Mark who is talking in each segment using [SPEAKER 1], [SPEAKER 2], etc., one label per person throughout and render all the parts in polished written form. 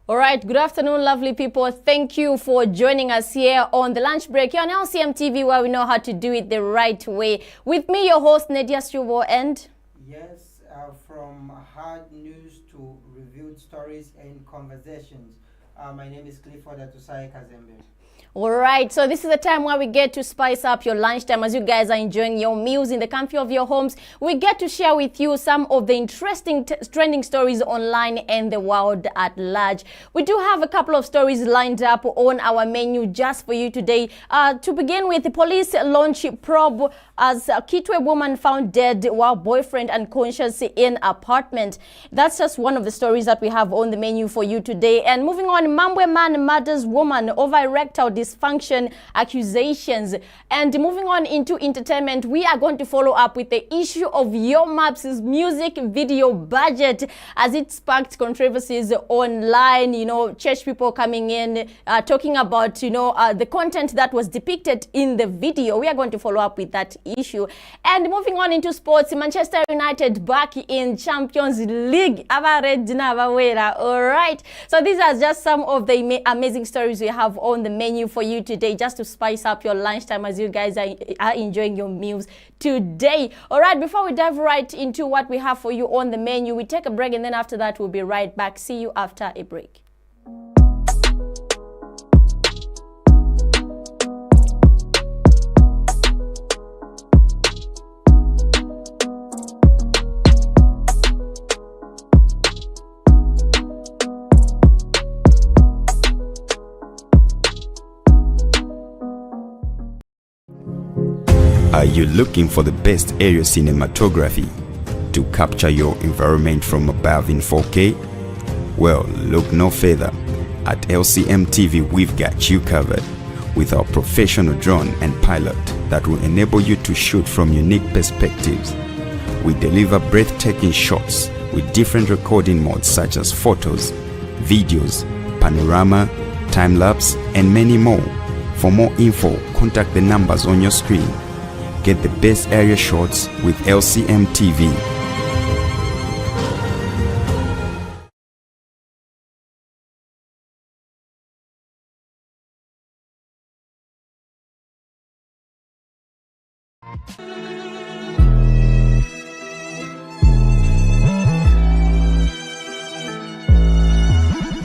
[SPEAKER 1] All right, good afternoon, lovely people. Thank you for joining us here on the lunch break here on LCM TV, where we know how to do it the right way. With me, your host, Nadia Struvo, and...
[SPEAKER 2] Yes, from hard news to reviewed stories and conversations. My name is Clifford Atusai Kazembe.
[SPEAKER 1] All right, so this is the time where we get to spice up your lunchtime as you guys are enjoying your meals in the comfort of your homes. We get to share with you some of the interesting trending stories online and the world at large. We do have a couple of stories lined up on our menu just for you today. To begin with, the police launch probe as a Kitwe woman found dead while boyfriend unconscious in apartment. That's just one of the stories that we have on the menu for you today. And moving on, Mambwe man murders woman over erectile dysfunction accusations. And moving on into entertainment, we are going to follow up with the issue of Yo Maps' music video budget as it sparked controversies online. You know, church people coming in talking about, the content that was depicted in the video. We are going to follow up with that issue. And moving on into sports, Manchester United back in Champions League. All right, so these are just some of the amazing stories we have on the menu for you today, just to spice up your lunchtime as you guys are enjoying your meals today. All right, before we dive right into what we have for you on the menu, we take a break, and then after that we'll be right back. See you after a break.
[SPEAKER 3] Are you looking for the best aerial cinematography to capture your environment from above in 4K? Well, look no further. At LCM TV, we've got you covered with our professional drone and pilot that will enable you to shoot from unique perspectives. We deliver breathtaking shots with different recording modes such as photos, videos, panorama, time-lapse, and many more. For more info, contact the numbers on your screen. Get the best area shots with LCM TV.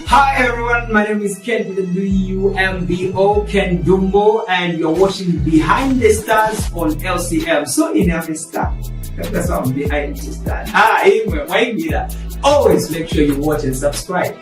[SPEAKER 4] Hi everyone, my name is Ken WMBO Ken Dumbo, and you're watching Behind the Stars on LCM. So in every star, that's why I'm behind the stars. Anyway, why me that? Always make sure you watch and subscribe.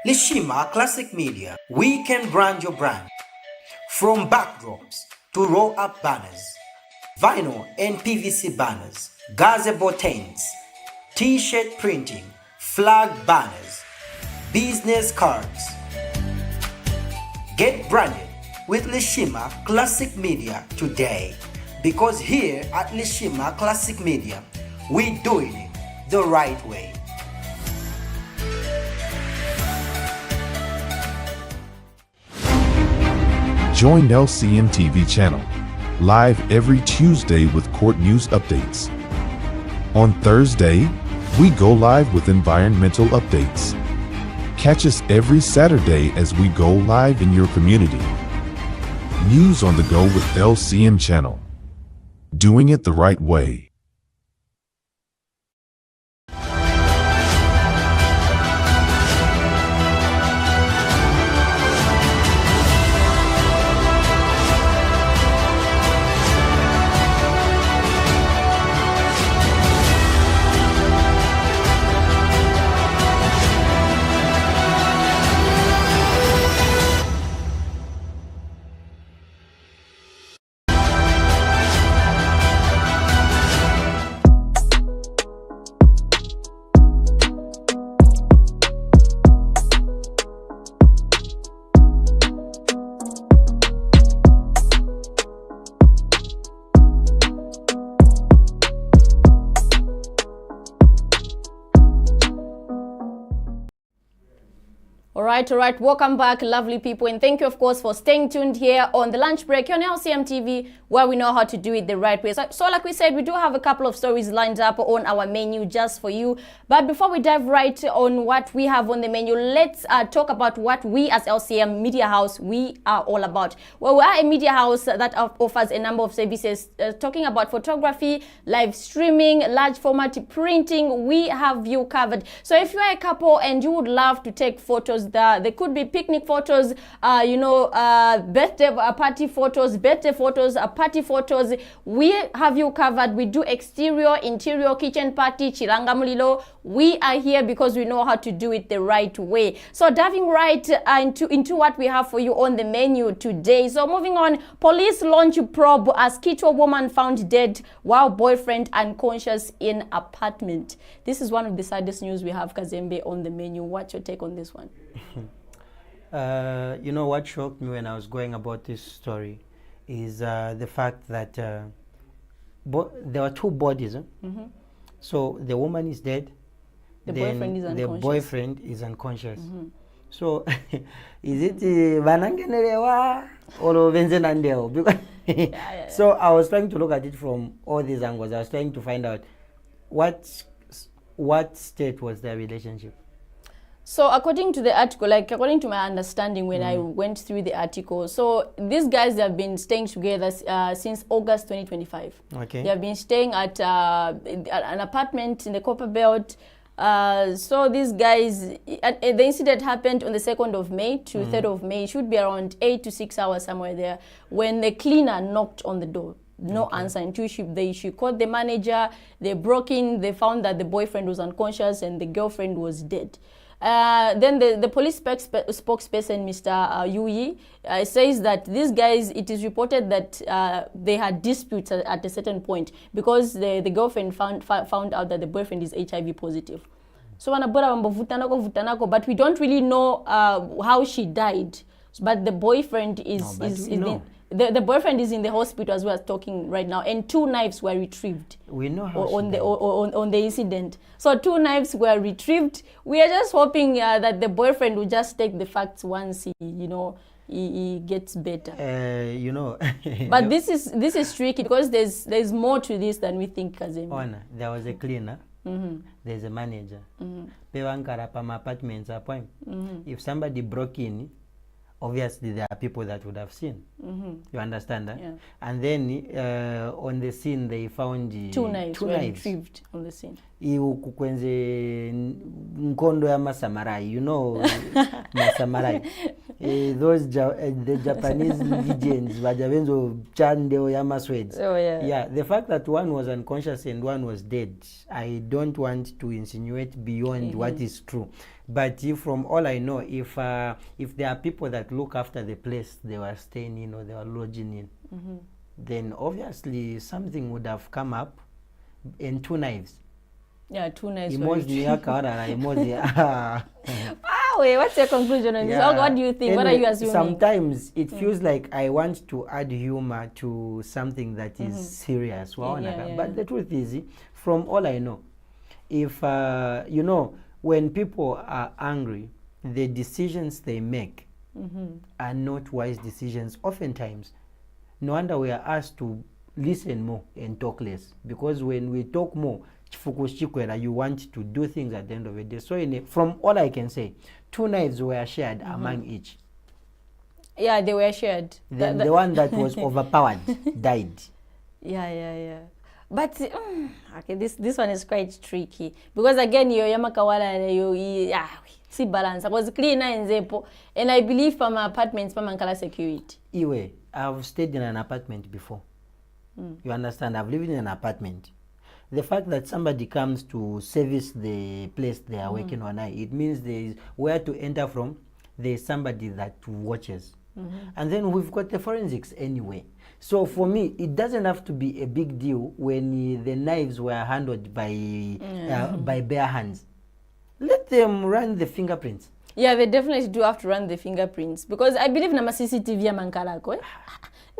[SPEAKER 5] Lishima Classic Media, we can brand your brand. From backdrops to roll-up banners, vinyl and PVC banners, gazebo tents, t-shirt printing, flag banners, business cards. Get branded with Lishima Classic Media today. Because here at Lishima Classic Media, we doing it the right way.
[SPEAKER 6] Join LCM TV channel, live every Tuesday with court news updates. On Thursday, we go live with environmental updates. Catch us every Saturday as we go live in your community. News on the go with LCM channel. Doing it the right way.
[SPEAKER 1] All right, welcome back, lovely people, and thank you, of course, for staying tuned here on the lunch break on LCM TV, where we know how to do it the right way. So like we said, we do have a couple of stories lined up on our menu just for you. But before we dive right on what we have on the menu, let's talk about what we as LCM Media House, we are all about. Well, we are a media house that offers a number of services, talking about photography, live streaming, large format printing. We have you covered. So if you are a couple and you would love to take photos, they could be picnic photos, birthday party photos, party photos. We have you covered. We do exterior, interior, kitchen party, chiranga mulilo. We are here because we know how to do it the right way. So diving right into what we have for you on the menu today. So moving on, police launch probe as Kitwa woman found dead while boyfriend unconscious in apartment. This is one of the saddest news we have, Kazembe, on the menu. What's your take on this one?
[SPEAKER 2] You know what shocked me when I was going about this story is the fact that there were two bodies. So the woman is dead.
[SPEAKER 1] The boyfriend is unconscious.
[SPEAKER 2] The boyfriend is unconscious. So is it Banangenelewa or Venzenandeo? Because so I was trying to look at it from all these angles. I was trying to find out what state was their relationship.
[SPEAKER 1] So according to the article, according to my understanding when I went through the article, so these guys have been staying together since August 2025.
[SPEAKER 2] Okay.
[SPEAKER 1] They have been staying at an apartment in the Copper Belt. So these guys, the incident happened on the 2nd of May to 3rd of May. It should be around 8 to 6 hours somewhere there, when the cleaner knocked on the door. No answer until she called the manager. They broke in. They found that the boyfriend was unconscious and the girlfriend was dead. Then the police spokesperson, Mr. Yui, says that these guys, it is reported that they had disputes at a certain point because the girlfriend found out that the boyfriend is HIV positive. So but we don't really know how she died. But the boyfriend the boyfriend is in the hospital as we're talking right now, and 2 knives were retrieved.
[SPEAKER 2] We know how
[SPEAKER 1] on the incident. So 2 knives were retrieved. We are just hoping that the boyfriend will just take the facts once he gets better. But this is tricky because there's more to this than we think, Kazemi.
[SPEAKER 2] There was a cleaner. There's a manager. Apartments. If somebody broke in, obviously there are people that would have seen. You understand that?
[SPEAKER 1] Yeah.
[SPEAKER 2] And then on the scene they found
[SPEAKER 1] 2 knives were retrieved on the scene.
[SPEAKER 2] Kwenze nkondo ya Masamarai, Masamarai. Those the Japanese legends, Vajavenzo Chandeo Yamasweds.
[SPEAKER 1] Oh yeah.
[SPEAKER 2] Yeah, the fact that one was unconscious and one was dead, I don't want to insinuate beyond what is true. But from all I know, if there are people that look after the place they were staying in or they were lodging in, then obviously something would have come up. And 2 knives.
[SPEAKER 1] Yeah, 2 knives. Wait, what's your conclusion on this? What do you think? What are you assuming?
[SPEAKER 2] Sometimes it feels like I want to add humor to something that is serious. But the truth is, from all I know, if, when people are angry, the decisions they make are not wise decisions. Oftentimes, no wonder we are asked to listen more and talk less. Because when we talk more, you want to do things at the end of the day. So from all I can say, 2 knives were shared among each.
[SPEAKER 1] Yeah, they were shared.
[SPEAKER 2] Then the one that was overpowered died.
[SPEAKER 1] Yeah. But okay, this one is quite tricky because again, you see balance. Because clean and I believe from apartments, from security.
[SPEAKER 2] Anyway, I've stayed in an apartment before. You understand? I've lived in an apartment. The fact that somebody comes to service the place they are working on, it means there is where to enter from. There is somebody that watches. And then we've got the forensics anyway. So for me, it doesn't have to be a big deal when the knives were handled by bare hands. Let them run the fingerprints.
[SPEAKER 1] Yeah, they definitely do have to run the fingerprints because I believe na CCTV ya mankalako.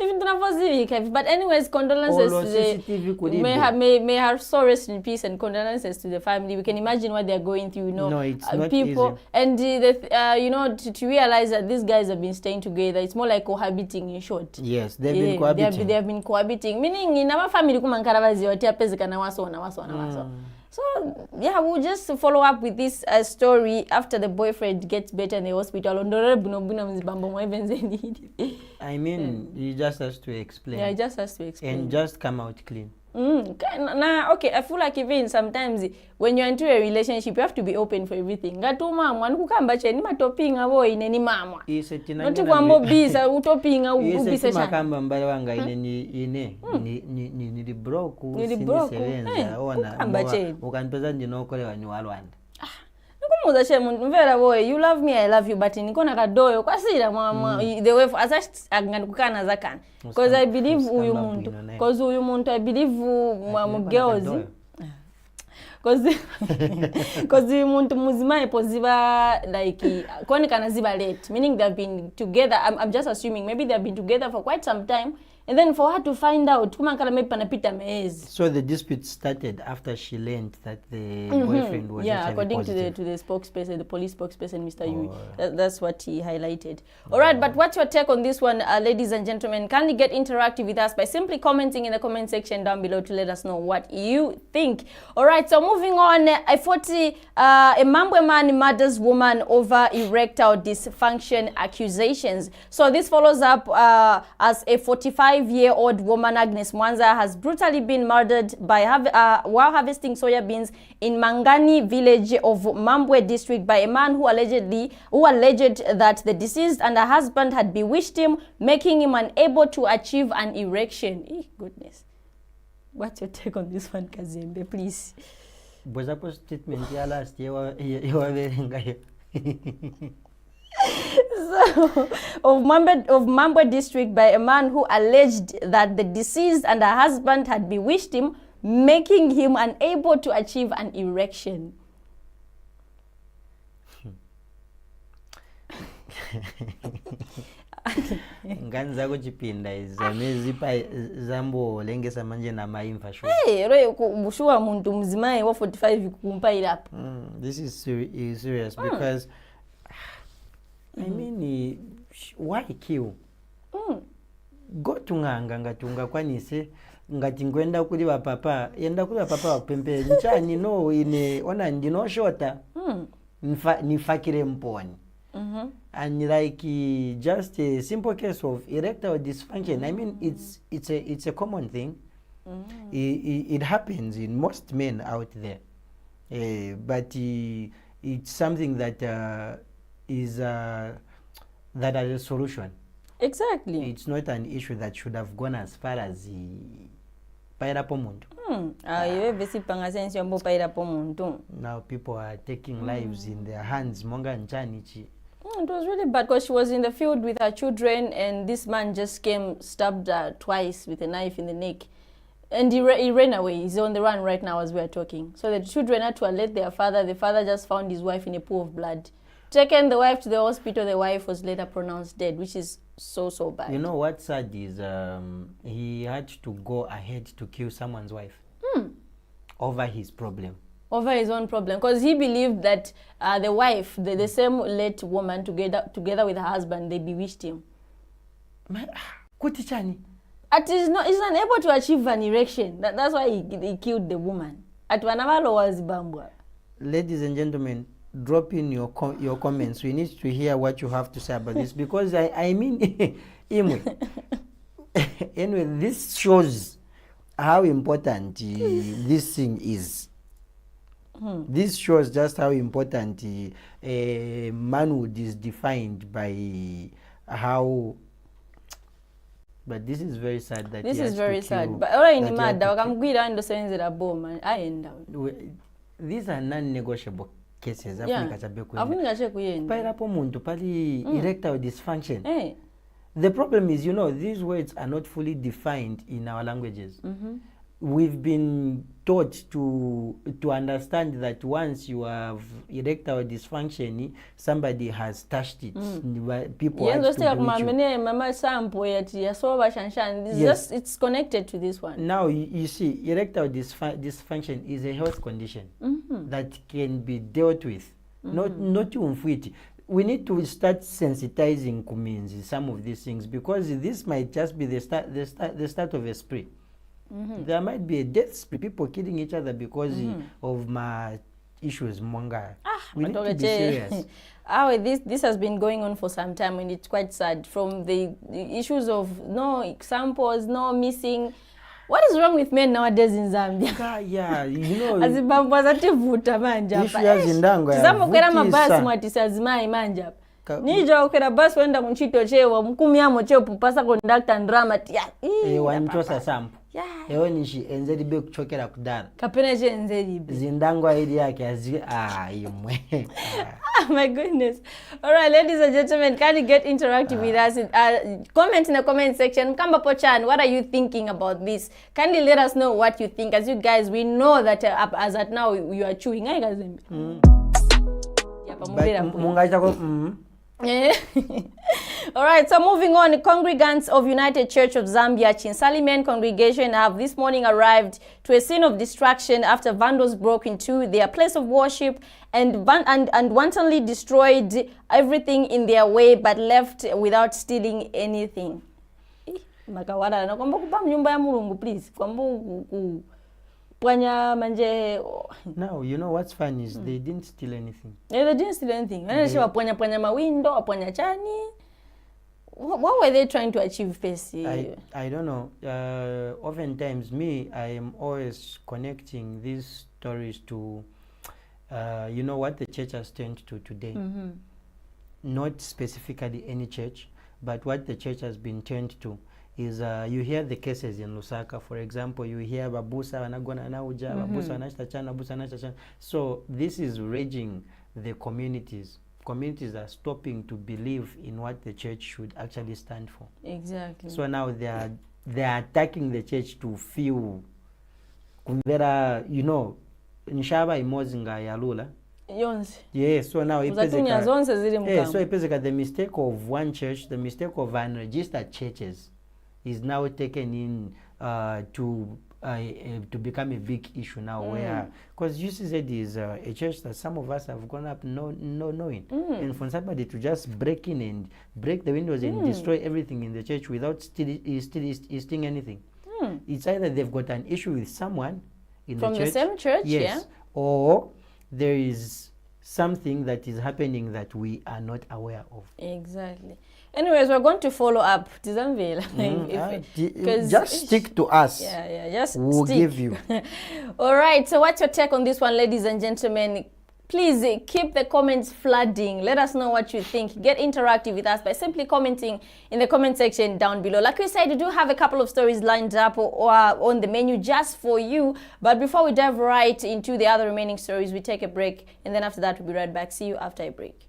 [SPEAKER 1] But anyways, condolences may her soul rest in peace and condolences to the family. We can imagine what they're going through,
[SPEAKER 2] No, it's not
[SPEAKER 1] people
[SPEAKER 2] easy.
[SPEAKER 1] And to realize that these guys have been staying together. It's more like cohabiting in short.
[SPEAKER 2] Yes, they've been cohabiting.
[SPEAKER 1] They have been cohabiting. Meaning in our family kumankarabazi waso. So yeah, we'll just follow up with this story after the boyfriend gets better in the hospital.
[SPEAKER 2] I mean, he just has to explain.
[SPEAKER 1] Yeah, he just has to explain.
[SPEAKER 2] And just come out clean.
[SPEAKER 1] Okay, I feel like even sometimes when you're into a relationship, you have to be open for everything. You love me, I love you, but nikona kadoyo kwasira the way angandikukana zakana because I believe uyu muntu I believe girls because uyu muntu muzima ziba like kwani kana ziba late, meaning they've been together. I'm just assuming maybe they've been together for quite some time. And then for her to find out,
[SPEAKER 2] so the dispute started after she learned that the boyfriend was
[SPEAKER 1] according
[SPEAKER 2] positive.
[SPEAKER 1] to the spokesperson, the police spokesperson, Mr. Yui. That's what he highlighted. All right, but what's your take on this one, ladies and gentlemen? Kindly get interactive with us by simply commenting in the comment section down below to let us know what you think. All right, so moving on, a Mambwe man murders woman over erectile dysfunction accusations. So this follows up as a 45-year-old woman, Agnes Mwanza, has brutally been murdered by while harvesting soya beans in Mangani village of Mambwe district by a man who alleged that the deceased and her husband had bewitched him, making him unable to achieve an erection. Goodness. What's your take on this one, Kazembe, please?
[SPEAKER 2] Statement last year.
[SPEAKER 1] So, of Mambwe district by a man who alleged that the deceased and her husband had bewitched him, making him unable to achieve an erection.
[SPEAKER 2] Nganza kuchipinda izamezipa zambo lengesa manje na maimfa shu.
[SPEAKER 1] Bushuwa muntu mzimae wa 45 kumpa ilapo.
[SPEAKER 2] This is serious because I mean, why kill? Go to ngatunga kwanise ngati ngwenda kuli wa papa yenda kuli wa papa wa pempe nchani no ine ona ndino shota nifakire mponi. And like just a simple case of erectile dysfunction. I mean, it's a common thing. It happens in most men out there, but it's something that is that has a solution.
[SPEAKER 1] Exactly.
[SPEAKER 2] It's not an issue that should have gone as far as now people are taking lives in their hands.
[SPEAKER 1] It was really bad because she was in the field with her children and this man just came, stabbed her twice with a knife in the neck. And he ran away. He's on the run right now as we are talking. So the children had to alert their father. The father just found his wife in a pool of blood. taken the wife to the hospital. The wife was later pronounced dead, which is so bad.
[SPEAKER 2] You know what's sad is he had to go ahead to kill someone's wife over his problem.
[SPEAKER 1] Over his own problem, because he believed that the wife, the same late woman, together with her husband, they bewitched him.
[SPEAKER 2] Kuti chani?
[SPEAKER 1] He's unable to achieve an erection. That's why he killed the woman. At Wanavalo was Bambwa.
[SPEAKER 2] Ladies and gentlemen, drop in your comments. We need to hear what you have to say about this, because I mean, anyway, this shows how important this thing is. This shows just how important manhood is defined by how. But this is very sad that
[SPEAKER 1] this
[SPEAKER 2] he
[SPEAKER 1] is
[SPEAKER 2] has
[SPEAKER 1] very
[SPEAKER 2] to
[SPEAKER 1] sad.
[SPEAKER 2] kill,
[SPEAKER 1] But already
[SPEAKER 2] that
[SPEAKER 1] in
[SPEAKER 2] he had
[SPEAKER 1] mad,
[SPEAKER 2] to
[SPEAKER 1] I'm going to send it a bomb and I end down.
[SPEAKER 2] these are non-negotiable cases.
[SPEAKER 1] Yeah. Afunika check kuyenda.
[SPEAKER 2] Pairapo muntu pali erectile dysfunction.
[SPEAKER 1] Eh.
[SPEAKER 2] The problem is, these words are not fully defined in our languages. We've been taught to understand that once you have erectile dysfunction, somebody has touched it. People have to do it.
[SPEAKER 1] Mama sample
[SPEAKER 2] Yes.
[SPEAKER 1] it's connected to this one.
[SPEAKER 2] Now, you see, erectile dysfunction is a health condition that can be dealt with. Not umfwiti. We need to start sensitizing Kuminzi some of these things, because this might just be the start of a spree. There might be a death spree, people killing each other because of my issues. Monga. We need to be serious.
[SPEAKER 1] This has been going on for some time, and it's quite sad. From the issues of no examples, no missing. What is wrong with men nowadays in Zambia?
[SPEAKER 2] Yeah,
[SPEAKER 1] Azibambwa zativuta manja.
[SPEAKER 2] Issue ya zindango ya
[SPEAKER 1] Tizamukwera mabasi
[SPEAKER 2] vutisa.
[SPEAKER 1] mwatisa azimai manja. Nija ukera basi wenda kunchito chewa mkumi amo cheo pupasa conductor drama tia.
[SPEAKER 2] Wanchosa sample. Ewe nishi enzeli be kuchokera kudara.
[SPEAKER 1] Kapena je enzeli be.
[SPEAKER 2] Zindango ili yake imwe.
[SPEAKER 1] My goodness. All right, ladies and gentlemen, can you get interactive with us? Comment in the comment section. Mkamba Pochan, what are you thinking about this? Kindly let us know what you think. As you guys, we know that as at now you are chewing. All right, so moving on, congregants of United Church of Zambia Chinsali Men congregation have this morning arrived to a scene of destruction after vandals broke into their place of worship and wantonly destroyed everything in their way, but left without stealing anything. Makawara nakwamba kupa mnyumba ya Mulungu, please.
[SPEAKER 2] Now, you know what's funny is they didn't steal anything.
[SPEAKER 1] Yeah, they didn't steal anything. What were they trying to achieve, Percy?
[SPEAKER 2] I don't know. Oftentimes, I am always connecting these stories to, what the church has turned to today. Not specifically any church, but what the church has been turned to is you hear the cases in Lusaka, for example. You hear Babusa wanagona nauja, Babusa wanashtachana, Babusa wanashtachana. So this is raging the communities. Communities are stopping to believe in what the church should actually stand for.
[SPEAKER 1] Exactly.
[SPEAKER 2] So now they are attacking the church to feel kumvera, nishaba imozinga ya lula.
[SPEAKER 1] Yonse.
[SPEAKER 2] Yes, so now
[SPEAKER 1] so
[SPEAKER 2] the mistake of one church, the mistake of unregistered churches is now taken in to become a big issue now, where, because UCZ is a church that some of us have grown up knowing, and for somebody to just break in and break the windows and destroy everything in the church without stealing anything, it's either they've got an issue with someone in
[SPEAKER 1] from
[SPEAKER 2] the church,
[SPEAKER 1] the same church,
[SPEAKER 2] yes, or there is something that is happening that we are not aware of.
[SPEAKER 1] Exactly. Anyways, we're going to follow up.
[SPEAKER 2] Just stick to us. We'll give you.
[SPEAKER 1] All right. So what's your take on this one, ladies and gentlemen? Please keep the comments flooding. Let us know what you think. Get interactive with us by simply commenting in the comment section down below. Like we said, we do have a couple of stories lined up or on the menu just for you. But before we dive right into the other remaining stories, we take a break. And then after that, we'll be right back. See you after a break.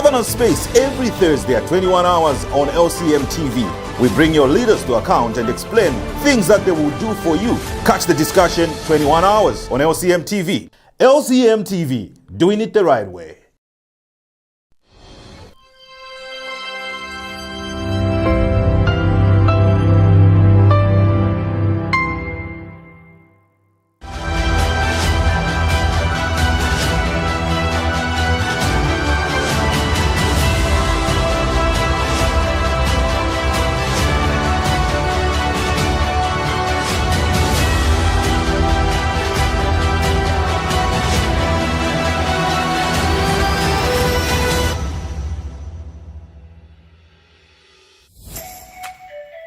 [SPEAKER 7] Governor Space every Thursday at 21 hours on LCM TV. We bring your leaders to account and explain things that they will do for you. Catch the discussion 21 hours on LCM TV. LCM TV, doing it the right way.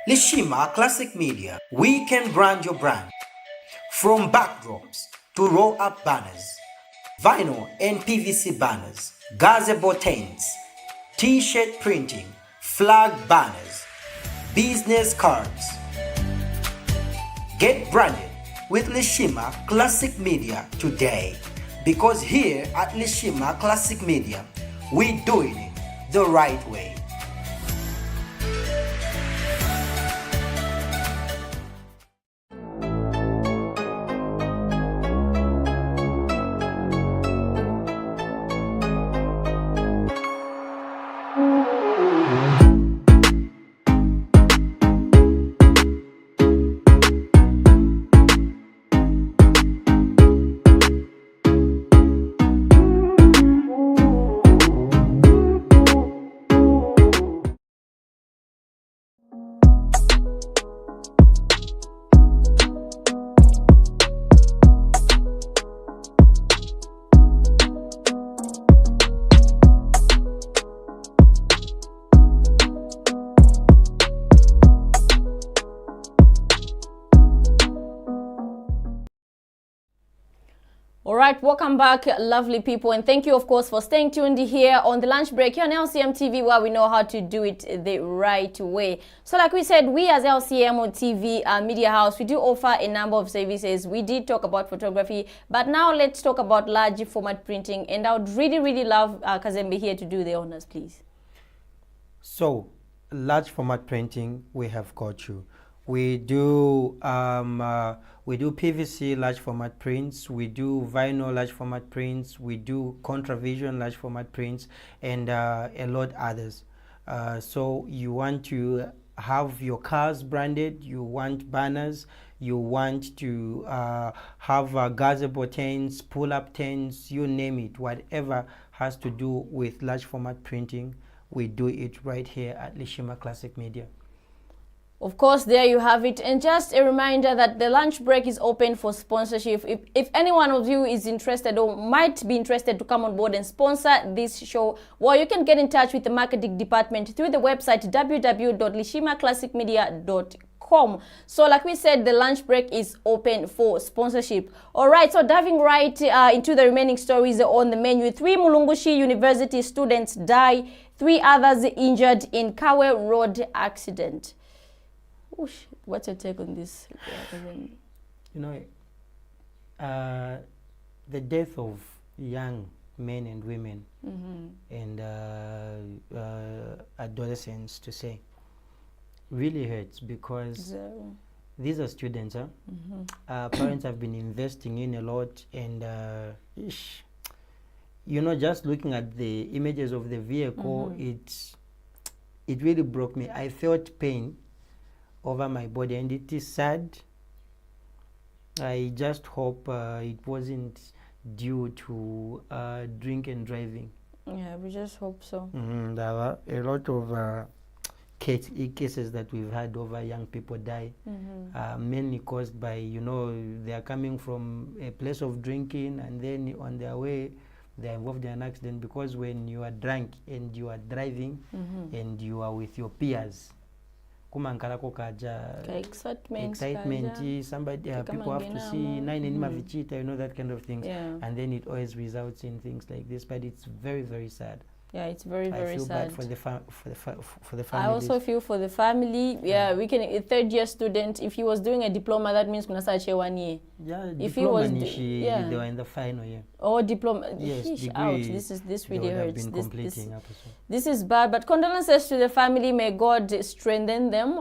[SPEAKER 5] Lishima Classic Media, we can brand your brand. From backdrops to roll-up banners, vinyl and PVC banners, gazebo tents, t-shirt printing, flag banners, business cards. Get branded with Lishima Classic Media today, because here at Lishima Classic Media, we're doing it the right way.
[SPEAKER 1] All right, welcome back, lovely people, and thank you, of course, for staying tuned here on the lunch break here on LCM TV, where we know how to do it the right way. So like we said, we as LCM TV Media House, we do offer a number of services. We did talk about photography, but now let's talk about large format printing, and I would really love Kazembe here to do the honors, please.
[SPEAKER 2] So, large format printing, we have got you. We do PVC large format prints, we do vinyl large format prints, we do contravision large format prints, and a lot others. So you want to have your cars branded, you want banners, you want to have gazebo tents, pull-up tents, you name it, whatever has to do with large format printing, we do it right here at Lishima Classic Media.
[SPEAKER 1] Of course, there you have it. And just a reminder that the lunch break is open for sponsorship. If any one of you is interested or might be interested to come on board and sponsor this show, well, you can get in touch with the marketing department through the website www.lishimaclassicmedia.com. So like we said, the lunch break is open for sponsorship. All right, so diving right into the remaining stories on the menu. 3 Mulungushi University students die, 3 others injured in Kawe Road accident. Oosh, what's your take on this?
[SPEAKER 2] You know, the death of young men and women and adolescents, to say, really hurts, because these are students. Parents have been investing in a lot, and you know, just looking at the images of the vehicle, it really broke me. I felt pain over my body, and it is sad. I just hope it wasn't due to drink and driving.
[SPEAKER 1] Yeah, we just hope so.
[SPEAKER 2] There are a lot of cases that we've had over young people die, mainly caused by, you know, they are coming from a place of drinking, and then on their way they are involved in an accident, because when you are drunk and you are driving and you are with your peers, excitement, somebody, people have to see you know, that kind of things, and then it always results in things like this. But it's very, very sad.
[SPEAKER 1] Yeah, it's very,
[SPEAKER 2] I
[SPEAKER 1] very
[SPEAKER 2] feel
[SPEAKER 1] sad.
[SPEAKER 2] bad for the for the
[SPEAKER 1] I
[SPEAKER 2] families.
[SPEAKER 1] also feel for the family. Yeah, we can, a third year student, if he was doing a diploma, that means kuna such a 1 year.
[SPEAKER 2] Yeah,
[SPEAKER 1] If he
[SPEAKER 2] diploma
[SPEAKER 1] was
[SPEAKER 2] they were in the final year.
[SPEAKER 1] Or diploma.
[SPEAKER 2] Yes,
[SPEAKER 1] Yeesh,
[SPEAKER 2] degree,
[SPEAKER 1] ouch, this
[SPEAKER 2] they
[SPEAKER 1] really
[SPEAKER 2] would have
[SPEAKER 1] hurts.
[SPEAKER 2] been
[SPEAKER 1] This,
[SPEAKER 2] completing up as well.
[SPEAKER 1] this is bad, but condolences to the family. May God strengthen them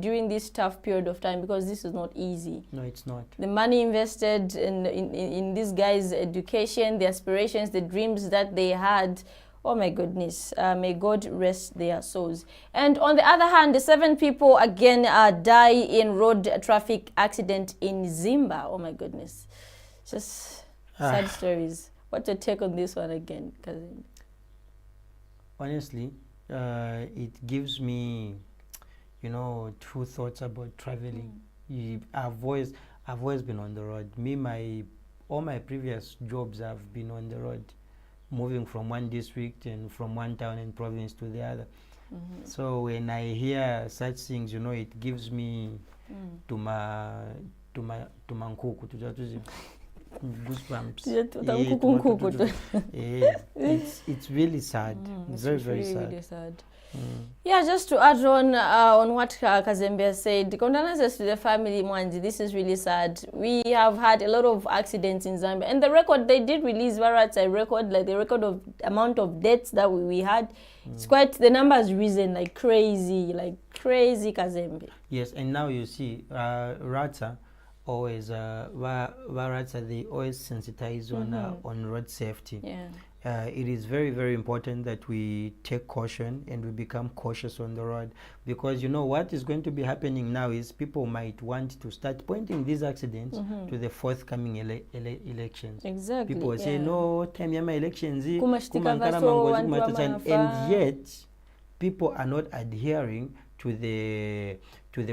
[SPEAKER 1] during this tough period of time, because this is not easy.
[SPEAKER 2] No, it's not.
[SPEAKER 1] The money invested in these guys' education, the aspirations, the dreams that they had. Oh my goodness, may God rest their souls. And on the other hand, the 7 people again die in road traffic accident in Zimba. Oh my goodness. Just sad stories. What's your take on this one again, cousin?
[SPEAKER 2] Honestly, it gives me, you know, two thoughts about traveling. I've always been on the road. All my previous jobs have been on the road, moving from one district and from one town and province to the other. So when I hear such things, you know, it gives me goosebumps. It's really sad. It's very, very sad.
[SPEAKER 1] Really sad. Yeah, just to add on what Kazembe said, condolences to the family, Mwanji. This is really sad. We have had a lot of accidents in Zambia, and the record, they did release a record, like the record of amount of deaths that we had. It's quite, the number has risen like crazy, Kazembe.
[SPEAKER 2] Yes, and now you see, Rata always, they always sensitize on road safety.
[SPEAKER 1] Yeah.
[SPEAKER 2] It is very, very important that we take caution and we become cautious on the road, because you know what is going to be happening now is people might want to start pointing these accidents to the forthcoming elections.
[SPEAKER 1] Exactly.
[SPEAKER 2] People will say, no, time yama elections,
[SPEAKER 1] and
[SPEAKER 2] and yet people are not adhering to the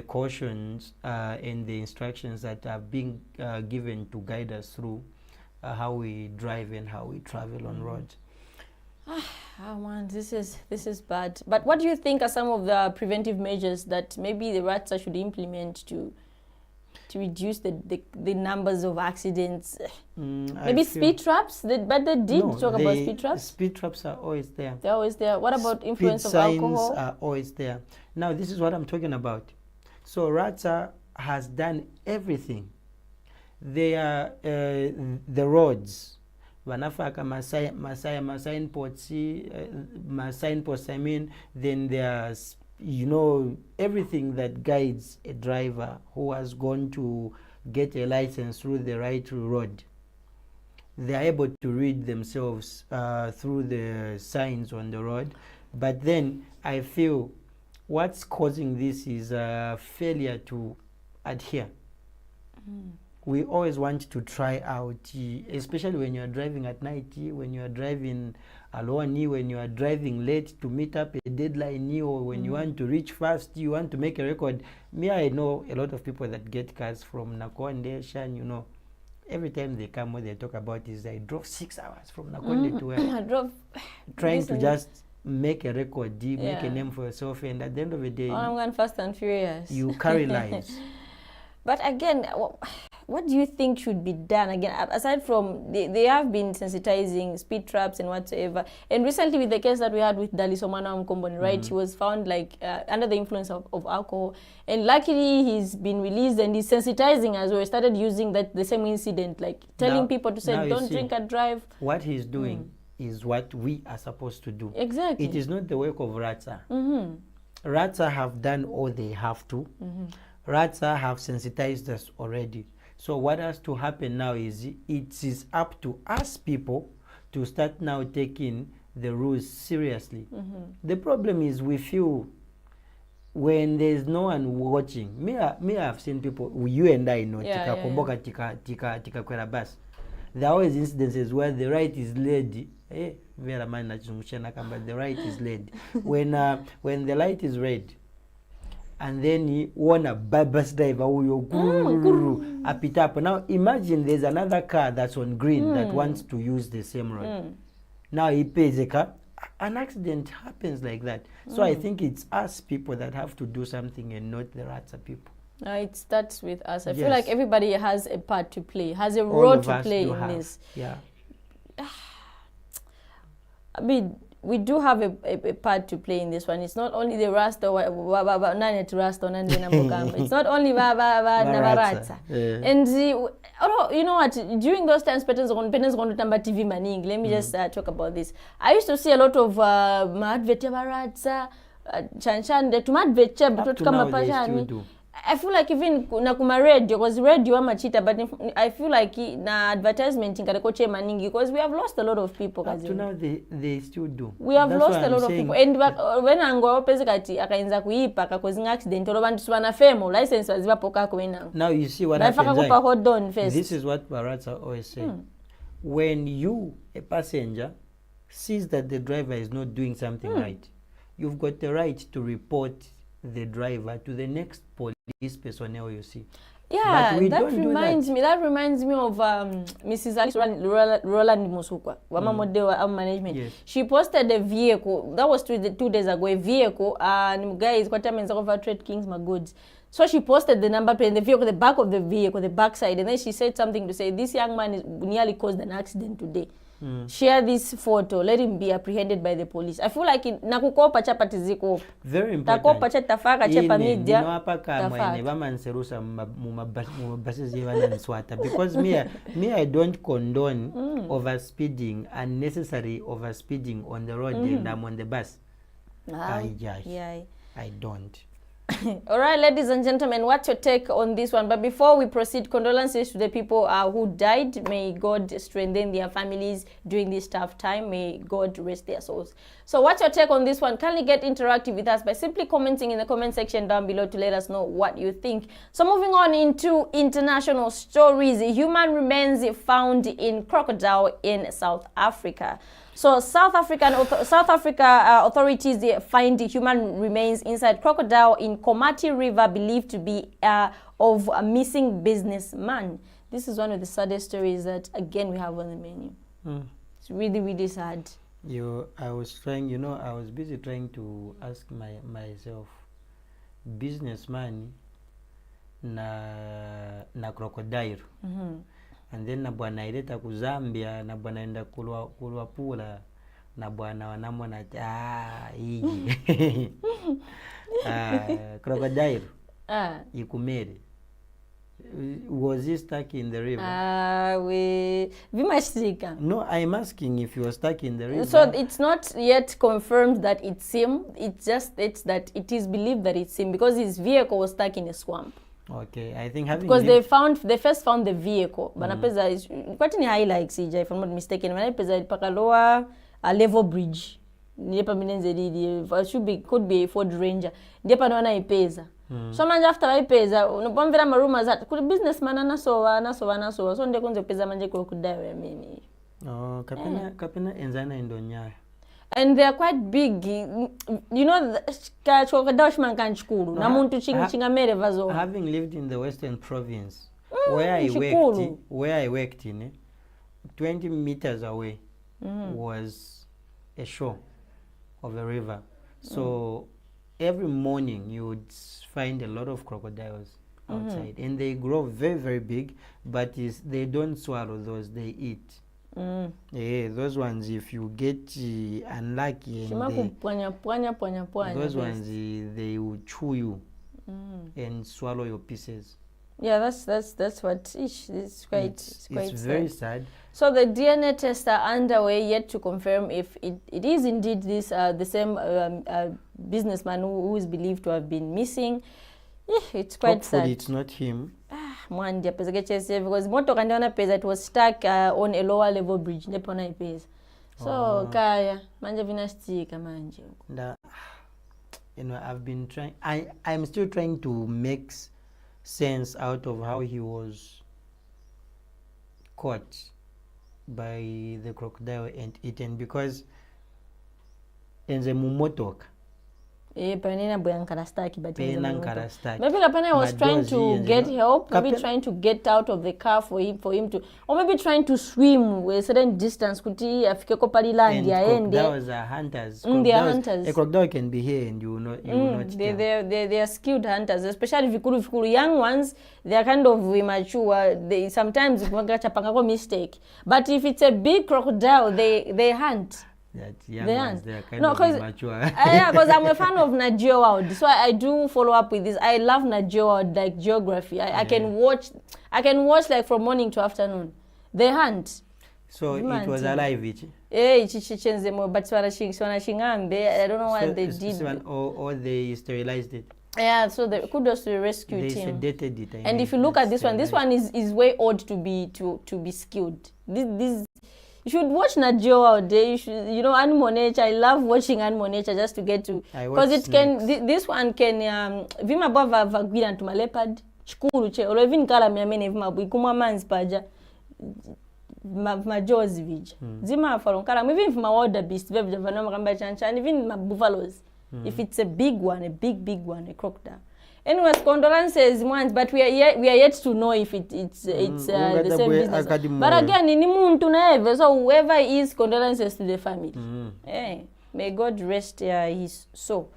[SPEAKER 2] cautions and the instructions that are being given to guide us through how we drive and how we travel on roads.
[SPEAKER 1] Oh man, this is bad. But what do you think are some of the preventive measures that maybe the RATSA should implement to reduce the numbers of accidents? Maybe speed traps? But they did talk about speed traps.
[SPEAKER 2] Speed traps are always there.
[SPEAKER 1] They're always there. What about influence
[SPEAKER 2] Speed
[SPEAKER 1] of
[SPEAKER 2] signs
[SPEAKER 1] alcohol?
[SPEAKER 2] are always there. Now, this is what I'm talking about. So RATSA has done everything. They are the roads. Vanafaka signposts, I mean, then there's, you know, everything that guides a driver who has gone to get a license through the right road. They are able to read themselves through the signs on the road. But then I feel what's causing this is a failure to adhere. We always want to try out, especially when you are driving at night, when you are driving alone, when you are driving late to meet up a deadline, or when you want to reach fast, you want to make a record. I know a lot of people that get cars from Nakonde, Shan, you know. Every time they come, what they talk about is I drove 6 hours from Nakonde to where?
[SPEAKER 1] I drove
[SPEAKER 2] trying to just make a record, make a name for yourself, and at the end of the day,
[SPEAKER 1] I'm going fast and furious.
[SPEAKER 2] You carry lives.
[SPEAKER 1] But again, what do you think should be done? Again, aside from, they have been sensitizing speed traps and whatsoever. And recently with the case that we had with Daliso Mwana Mkomboni, right? He was found like under the influence of alcohol. And luckily he's been released and he's sensitizing as well. He started using the same incident, like telling people to say, don't drink and drive.
[SPEAKER 2] What he's doing is what we are supposed to do.
[SPEAKER 1] Exactly.
[SPEAKER 2] It is not the work of RATSA. RATSA have done all they have to. RATSA have sensitized us already. So what has to happen now is it is up to us people to start now taking the rules seriously. The problem is we feel when there's no one watching. Me I've seen people, you and I know, tika kwera bus. There are always incidences where the right is led. The right is led. When the light is red, and then you want a bus driver who up it up. Now imagine there's another car that's on green that wants to use the same road. Now he pays a car. An accident happens like that. So I think it's us people that have to do something and not the RATSA people.
[SPEAKER 1] It starts with us. I feel like everybody has a part to play, has a role to play in this.
[SPEAKER 2] Yeah.
[SPEAKER 1] I mean, we do have a part to play in this one. It's not only the Rasta, it's not only Navaratsa. And you know what, during those times, parents going to tamba TV maning. Let me just talk about this. I used to see a lot of Madvetavaratsa, Chanchan, the Tumadvetcha, I feel like even na kuma radio, because radio ama chita, but I feel like na advertisement in Karakoche Maningi, because we have lost a lot of people.
[SPEAKER 2] Up to now, they still do.
[SPEAKER 1] We have lost a lot of people. And when I go up, akainza kuipa, kakozinga accident, or bantu swana femo, license waziba poka kwena.
[SPEAKER 2] Now you see what happens. This is what Baratsa always say. When you, a passenger, sees that the driver is not doing something right, you've got the right to report the driver to the next police personnel you see.
[SPEAKER 1] Yeah, that reminds me of Mrs. Alice Roland Musukwa, Wamamodewa management. Yes. She posted a vehicle, that was 2 days ago, a vehicle, and guys, what time is over Trade Kings my goods. So she posted the number plate in the vehicle, the back of the vehicle, the back side, and then she said something to say, this young man nearly caused an accident today. Share this photo, let him be apprehended by the police. I feel like nakukopa chapati ziko
[SPEAKER 2] very important.
[SPEAKER 1] Takopa chatafaka chepa media.
[SPEAKER 2] Because me I don't condone overspeeding, unnecessary overspeeding on the road and I'm on the bus. I don't.
[SPEAKER 1] All right, ladies and gentlemen, what's your take on this one? But before we proceed, condolences to the people who died. May God strengthen their families during this tough time. May God rest their souls. So what's your take on this one? Kindly get interactive with us by simply commenting in the comment section down below to let us know what you think. So moving on into international stories, human remains found in crocodile in South Africa. So South Africa authorities find human remains inside crocodile in Komati River believed to be of a missing businessman. This is one of the saddest stories that again we have on the menu. It's really, really sad.
[SPEAKER 2] I was busy trying to ask myself, businessman na crocodile. And then na bwana ileta ku Zambia, na bwana enda kulwa pula, na bwana wanamona hii crocodile ikumere. Was he stuck in the river? No, I'm asking if he was stuck in the river.
[SPEAKER 1] So it's not yet confirmed that it's him. It's just that it is believed that it's him because his vehicle was stuck in a swamp.
[SPEAKER 2] Okay, I think having
[SPEAKER 1] because they first found the vehicle. Banapeza is quite in high like CJ, if I'm not mistaken. Banapeza pakaloa a level bridge. Niepa minenze could be a Ford Ranger. Niepa no na ipeza. So manje after ipeza, unopomvera maruma that could businessman nasowa so ndekunze peza manje crocodile mimi.
[SPEAKER 2] Oh, kapena enzana indonya.
[SPEAKER 1] And they are quite big. You know,
[SPEAKER 2] having lived in the Western Province, where I worked in, 20 meters away was a shore of a river. So every morning you would find a lot of crocodiles outside, and they grow very, very big, but they don't swallow those, they eat. Yeah, those ones, if you get unlucky, those ones they will chew you and swallow your pieces.
[SPEAKER 1] Yeah, that's what it's quite
[SPEAKER 2] it's very sad.
[SPEAKER 1] So the DNA tests are underway, yet to confirm if it is indeed this the same businessman who is believed to have been missing. Yeah, it's quite sad.
[SPEAKER 2] Hopefully it's not him.
[SPEAKER 1] Because moto kandiona pesa it was stuck on a lower level bridge nepona ipesa. So kaya manje vinastika manje.
[SPEAKER 2] I've been trying. I'm still trying to make sense out of how he was caught by the crocodile and eaten, because in the mumotoka.
[SPEAKER 1] Maybe Kapena was trying to get help, maybe trying to get out of the car for him to, or maybe trying to swim a certain distance. Kuti afike ko paliland ya ende.
[SPEAKER 2] Crocodiles are hunters.
[SPEAKER 1] They are hunters.
[SPEAKER 2] A crocodile can be here and you will not.
[SPEAKER 1] They are skilled hunters, especially vikulu young ones. They are kind of immature. They sometimes mistake. But if it's a big crocodile, they hunt.
[SPEAKER 2] That young
[SPEAKER 1] They
[SPEAKER 2] ones,
[SPEAKER 1] aren't.
[SPEAKER 2] they're kind
[SPEAKER 1] No,
[SPEAKER 2] of
[SPEAKER 1] 'cause-
[SPEAKER 2] immature.
[SPEAKER 1] Yeah, because I'm a fan of Nat Geo World, so I do follow up with this. I love Nat Geo World, like geography. I can watch like from morning to afternoon. They hunt.
[SPEAKER 2] So it
[SPEAKER 1] Man,
[SPEAKER 2] was
[SPEAKER 1] too.
[SPEAKER 2] alive, it.
[SPEAKER 1] But Swanashingambe, I don't know what they did.
[SPEAKER 2] Or they sterilized it.
[SPEAKER 1] Yeah, so the kudos to the rescue
[SPEAKER 2] They
[SPEAKER 1] team.
[SPEAKER 2] sedated it.
[SPEAKER 1] And if you look at this one is way odd to be skilled. This you should watch Nat Geo World. You should, Animal Nature. I love watching Animal Nature just to get to, because it can. This one can vima bava vagwira to leopard chikuru che or even kala miamene vima buikumwa manzi paja majozi vija zima falon kala even vima wildebeest vija vanoma kamba chancha and even buffaloes. If it's a big one, a big one, a crocodile. Anyways, condolences, ones, but we are yet to know if it's the same business. But again, ni muntu na so whoever is, condolences to the family. May God rest his soul.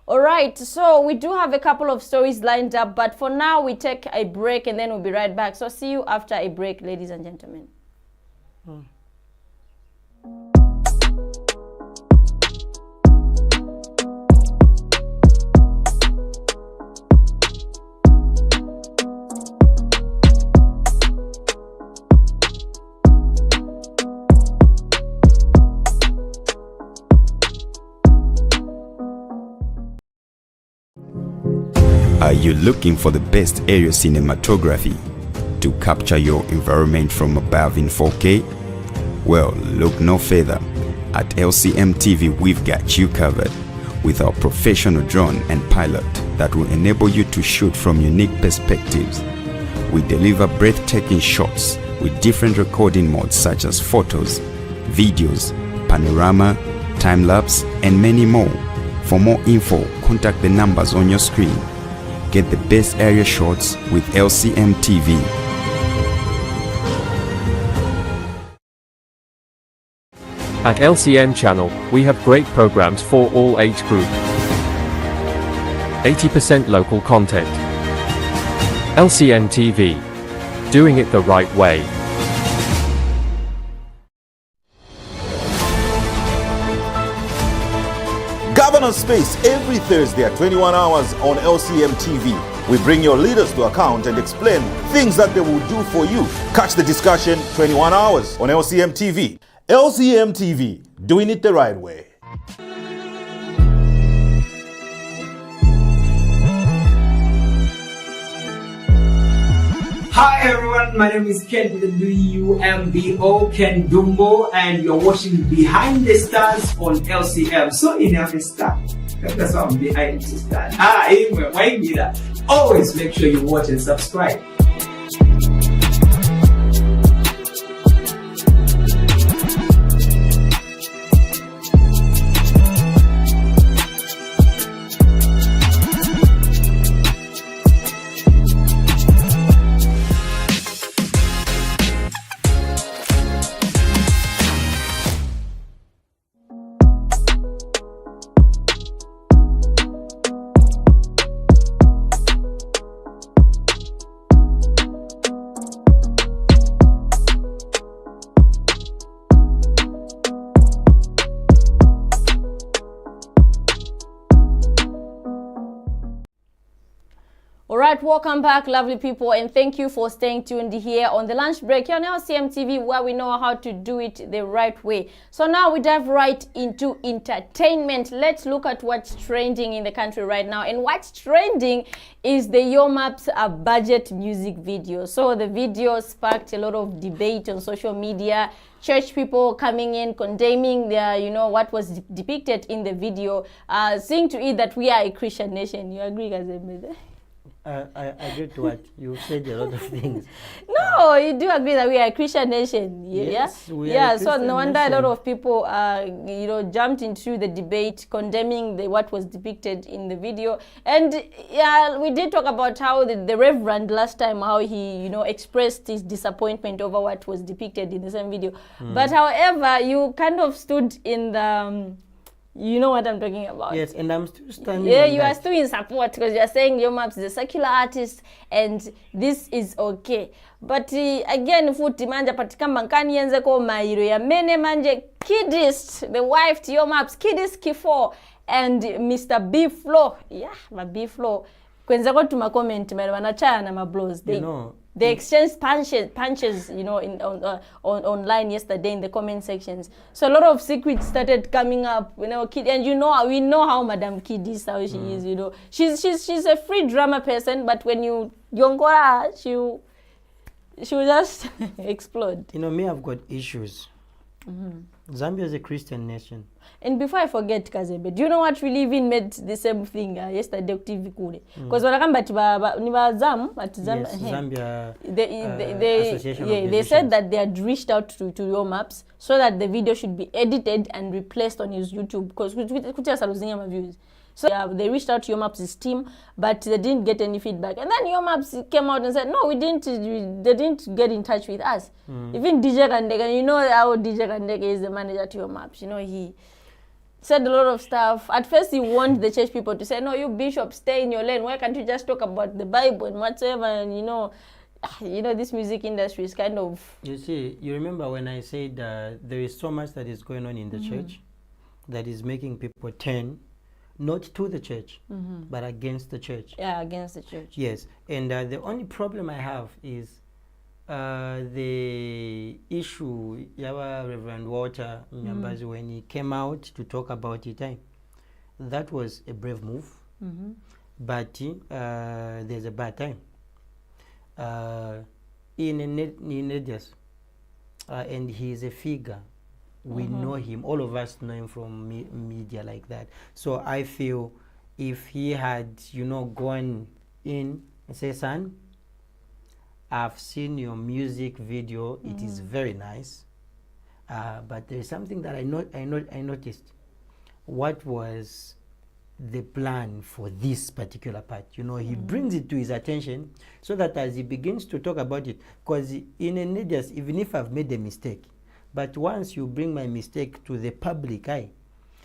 [SPEAKER 1] All right, so we do have a couple of stories lined up, but for now we take a break and then we'll be right back. So see you after a break, ladies and gentlemen.
[SPEAKER 3] Are you looking for the best aerial cinematography to capture your environment from above in 4K? Well, look no further. At LCM TV, we've got you covered with our professional drone and pilot that will enable you to shoot from unique perspectives. We deliver breathtaking shots with different recording modes such as photos, videos, panorama, time-lapse, and many more. For more info, contact the numbers on your screen. Get the best area shots with LCM TV.
[SPEAKER 8] At LCM channel, we have great programs for all age group. 80% local content. LCM TV. Doing it the right way.
[SPEAKER 7] Governor's Space every Thursday at 21 hours on LCM TV. We bring your leaders to account and explain things that they will do for you. Catch the discussion 21 hours on LCM TV. LCM TV, doing it the right way.
[SPEAKER 4] Hi everyone, my name is Ken the WMBO Ken Dumbo, and you're watching Behind the Stars on LCM. So in every star, that's why I'm behind the stars. Anyway, why me that? Always make sure you watch and subscribe.
[SPEAKER 1] All right, welcome back, lovely people, and thank you for staying tuned here on the lunch break here on LCM TV, where we know how to do it the right way. So now we dive right into entertainment. Let's look at what's trending in the country right now. And what's trending is the Yomaps budget music video. So the video sparked a lot of debate on social media. Church people coming in, condemning their, what was depicted in the video, saying to it that we are a Christian nation. You agree, Kazembe?
[SPEAKER 2] I agree to what you said, a lot of things.
[SPEAKER 1] No, you do agree that we are a Christian nation.
[SPEAKER 2] Yes, we are
[SPEAKER 1] yeah.
[SPEAKER 2] a
[SPEAKER 1] So
[SPEAKER 2] Christian
[SPEAKER 1] no wonder a lot
[SPEAKER 2] nation.
[SPEAKER 1] of people, jumped into the debate, condemning what was depicted in the video. And yeah, we did talk about how the Reverend last time, how he, expressed his disappointment over what was depicted in the same video. But however, you kind of stood in the You know what I'm talking about.
[SPEAKER 2] Yes, and I'm still standing.
[SPEAKER 1] Yeah,
[SPEAKER 2] on
[SPEAKER 1] you are
[SPEAKER 2] that.
[SPEAKER 1] still in support because you're saying Yo Maps is a secular artist and this is okay. But again, futi manja patikamba nkani yenze ko mairo ya mene manje Kidist, the wife to Yo Maps, Kidist Kifo and Mr. B Flow. Yeah, my B Flow. Kwenza ko tuma comment mero wanachana na mablos. They exchanged punches, you know, online yesterday in the comment sections. So a lot of secrets started coming up, you know, and we know how Madam Kid is, how she is, you know. She's a free drama person, but when you yongora, she will just explode.
[SPEAKER 2] You know, me, I've got issues. Zambia is a Christian nation.
[SPEAKER 1] And before I forget, Kazembe, do you know what really even made the same thing yesterday on TV Kule? Because when I come back to
[SPEAKER 2] Zambia
[SPEAKER 1] they said that they had reached out to Yo Maps so that the video should be edited and replaced on his YouTube because views. So they reached out to Yo Maps' team, but they didn't get any feedback. And then Yo Maps came out and said, no, they didn't get in touch with us. Even DJ Kandega, you know how DJ Kandega is the manager to Yo Maps. You know, he said a lot of stuff. At first, he warned the church people to say, no, you bishops, stay in your lane. Why can't you just talk about the Bible and whatever? And, you know, this music industry is kind of...
[SPEAKER 2] You see, you remember when I said there is so much that is going on in the church that is making people turn not to the church, but against the church.
[SPEAKER 1] Yeah, against the church.
[SPEAKER 2] Yes, and the only problem I have is the issue, Reverend Walter Nyambazi, when he came out to talk about it, that was a brave move, but there's a bad time. In Nedias, and he is a figure. We know him, all of us know him from media like that. So I feel if he had, gone in and say, son, I've seen your music video, it is very nice, but there is something that I noticed. What was the plan for this particular part? He brings it to his attention so that as he begins to talk about it, because in a Nedias, even if I've made a mistake, but once you bring my mistake to the public eye,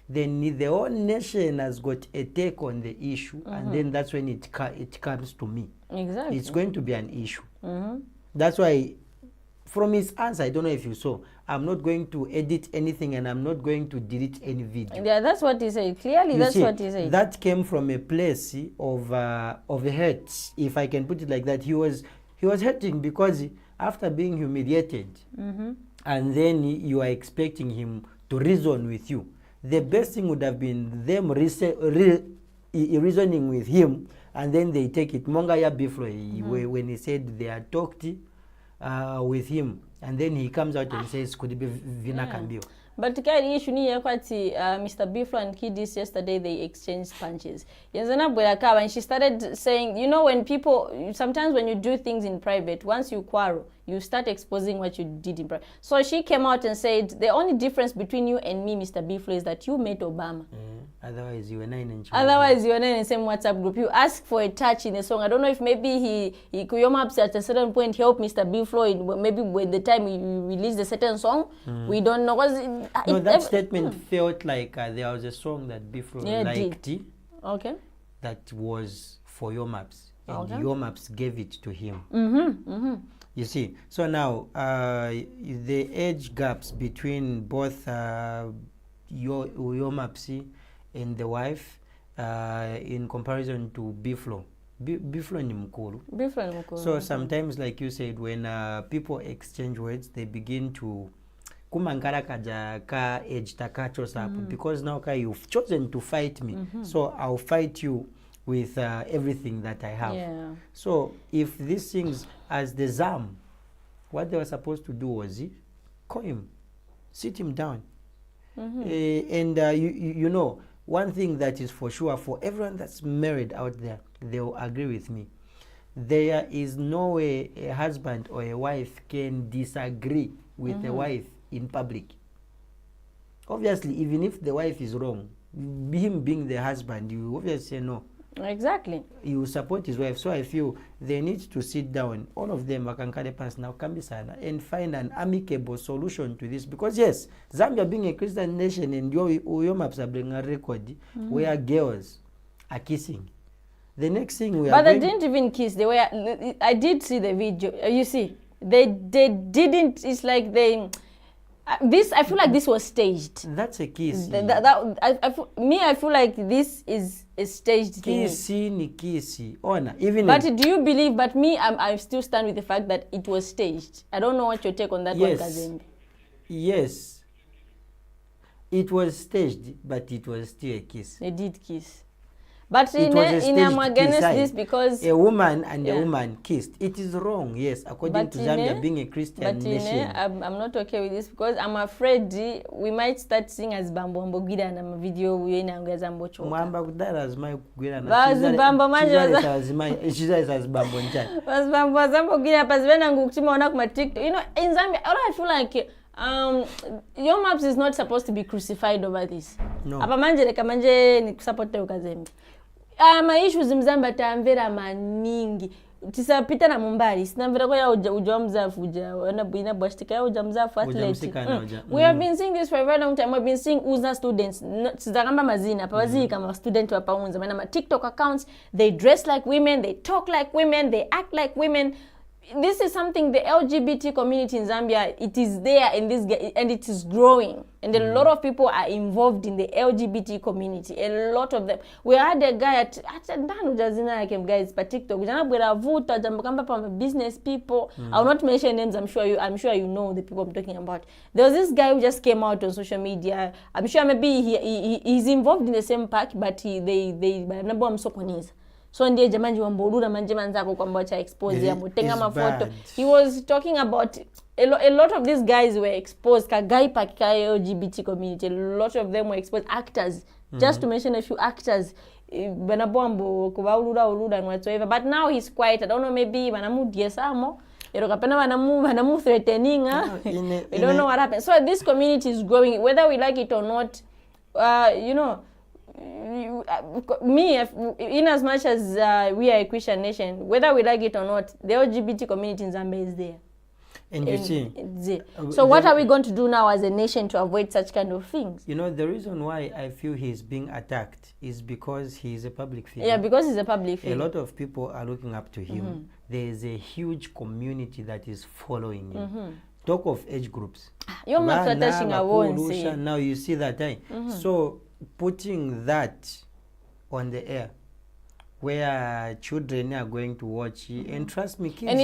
[SPEAKER 2] then the whole nation has got a take on the issue, and then that's when it comes to me.
[SPEAKER 1] Exactly.
[SPEAKER 2] It's going to be an issue. That's why, from his answer, I don't know if you saw, I'm not going to edit anything and I'm not going to delete any video.
[SPEAKER 1] Yeah, that's what he said. Clearly, that's what he said.
[SPEAKER 2] That came from a place of hurt, if I can put it like that. He was hurting because after being humiliated, and then you are expecting him to reason with you. The best thing would have been them reasoning with him, and then they take it. Mongaya Biflo, when he said they had talked with him, and then he comes out and says, could it be Vina Kambio?
[SPEAKER 1] But the issue ni Mr. Biflo and Kidis yesterday, they exchanged punches. And she started saying, when people, sometimes when you do things in private, once you quarrel, you start exposing what you did in private. So she came out and said, the only difference between you and me, Mr. Biflo, is that you met Obama.
[SPEAKER 2] Otherwise, you were not in
[SPEAKER 1] the same WhatsApp group. You asked for a touch in the song. I don't know if maybe he Yo Maps at a certain point helped Mr. Biflo maybe when the time he released a certain song. We don't know.
[SPEAKER 2] That statement felt like there was a song that Biflo liked.
[SPEAKER 1] Okay.
[SPEAKER 2] That was for Yo Maps. And Yo Maps gave it to him. You see, so now the age gaps between both Yo Mapsi and the wife in comparison to Biflo. Biflo ni mkulu. So sometimes, like you said, when people exchange words, they begin to kumangara kaja ka age takacho sapu, because now you've chosen to fight me, so I'll fight you with everything that I have. So if these things, as the ZAM, what they were supposed to do was call him, sit him down, and one thing that is for sure, for everyone that's married out there, they will agree with me. There is no way a husband or a wife can disagree with a wife in public. Obviously, even if the wife is wrong, him being the husband, you obviously say, no,
[SPEAKER 1] Exactly.
[SPEAKER 2] You support his wife. So I feel they need to sit down, all of them, Wakankare Pans now, Kambisana, and find an amicable solution to this. Because yes, Zambia being a Christian nation, and your maps are bringing a record where girls are kissing. The next thing we are
[SPEAKER 1] But they
[SPEAKER 2] going
[SPEAKER 1] didn't even kiss. They were. I did see the video. You see, they didn't. It's like they. This I feel like this was staged.
[SPEAKER 2] that's a kiss.
[SPEAKER 1] I feel like this is a staged thing.
[SPEAKER 2] Kissy ni kissy. Honor. Even
[SPEAKER 1] But do you believe? But me, I still stand with the fact that it was staged. I don't know what your take on that one,
[SPEAKER 2] Yes.
[SPEAKER 1] Kazembe.
[SPEAKER 2] yes. It was staged, but it was still a kiss.
[SPEAKER 1] They did kiss. But
[SPEAKER 2] It was a
[SPEAKER 1] I'm
[SPEAKER 2] staged
[SPEAKER 1] against
[SPEAKER 2] kiss,
[SPEAKER 1] this because
[SPEAKER 2] a woman and
[SPEAKER 1] Yeah.
[SPEAKER 2] a woman kissed. It is wrong, yes, according
[SPEAKER 1] But
[SPEAKER 2] to Zambia being a
[SPEAKER 1] but
[SPEAKER 2] Christian nation.
[SPEAKER 1] I'm not okay with this because I'm afraid we might start seeing as Bambo Mbogida na video uyenangeza mbocho.
[SPEAKER 2] Mwamba kudara azimai kugwira na
[SPEAKER 1] Bazi Bambo manje
[SPEAKER 2] chiza as Bambo njani.
[SPEAKER 1] Bas Bambo zambo gina pasvena ngukutima ona kuma TikTok. You know, in Zambia, I feel like Yo Maps is not supposed to be crucified over this.
[SPEAKER 2] No.
[SPEAKER 1] Apa manje leka manje ni kusupport Ukazembe. Issues mzamba tamvera maningi. Tisapita na mumbali. Sinamvera kwa ya uja mzafu uja. Ina bwashtika ya uja mzafu athlete. We have been seeing this for a very long time. We've been seeing Uza students. Sizagamba mazina. Pawazi kama student wa paunza. Manama TikTok accounts. They dress like women. They talk like women. They act like women. This is something the LGBT community in Zambia, it is there in this, and it is growing. And a lot of people are involved in the LGBT community. A lot of them. We had a guy at Ndanu Jazina like him guys, but TikTok. Business people. I will not mention names. I'm sure you know the people I'm talking about. There was this guy who just came out on social media. I'm sure maybe he's involved in the same pack, but so ndiye jamanji wamborura manje manzako kwamba cha expose ya mutenga mafoto. He was talking about a lot of these guys were exposed ka guy pack ka LGBT community. A lot of them were exposed, actors. Just to mention a few actors. Banabombo kubaulura and whatsoever. But now he's quiet. I don't know, maybe banamu diesamo. Banamu threatening. We don't know what happened. So this community is growing, whether we like it or not. You know, me, in as much as we are a Christian nation, whether we like it or not, the LGBT community in Zambia is there.
[SPEAKER 2] And you see,
[SPEAKER 1] so what are we going to do now as a nation to avoid such kind of things?
[SPEAKER 2] You know, the reason why I feel he's being attacked is because he is a public figure.
[SPEAKER 1] Yeah, because he's a public figure.
[SPEAKER 2] A lot of people are looking up to him. There is a huge community that is following him. Talk of age groups.
[SPEAKER 1] Your maps are touching a wall.
[SPEAKER 2] Now you see that, eh? So putting that on the air where children are going to watch, and trust me, kids
[SPEAKER 1] and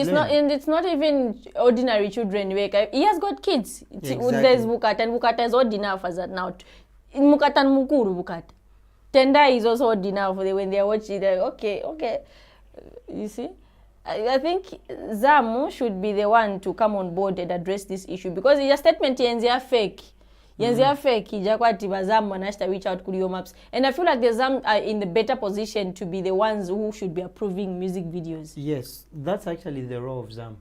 [SPEAKER 1] it's not even ordinary children. He has got kids.
[SPEAKER 2] Exactly.
[SPEAKER 1] There's Bukata, and Bukata is old enough as that now. In Mukata and Mukuru Bukata. Tenda is also old enough when they are watching. They're okay. You see? I think Zamu should be the one to come on board and address this issue, because your statement is fake. Fake. Reach out to Yo Maps, and I feel like the Zam are in the better position to be the ones who should be approving music videos.
[SPEAKER 2] Yes, that's actually the role of Zam.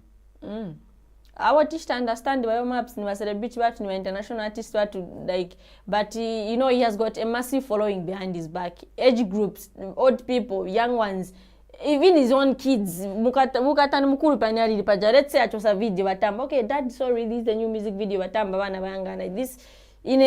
[SPEAKER 1] Our teacher understand Yo Maps ni celebrity but ni international artist but you know, he has got a massive following behind his back. Age groups, old people, young ones, even his own kids. Let's say achosa video batamba. Okay, dad, sorry, this is the new music video batamba bana banga like this. In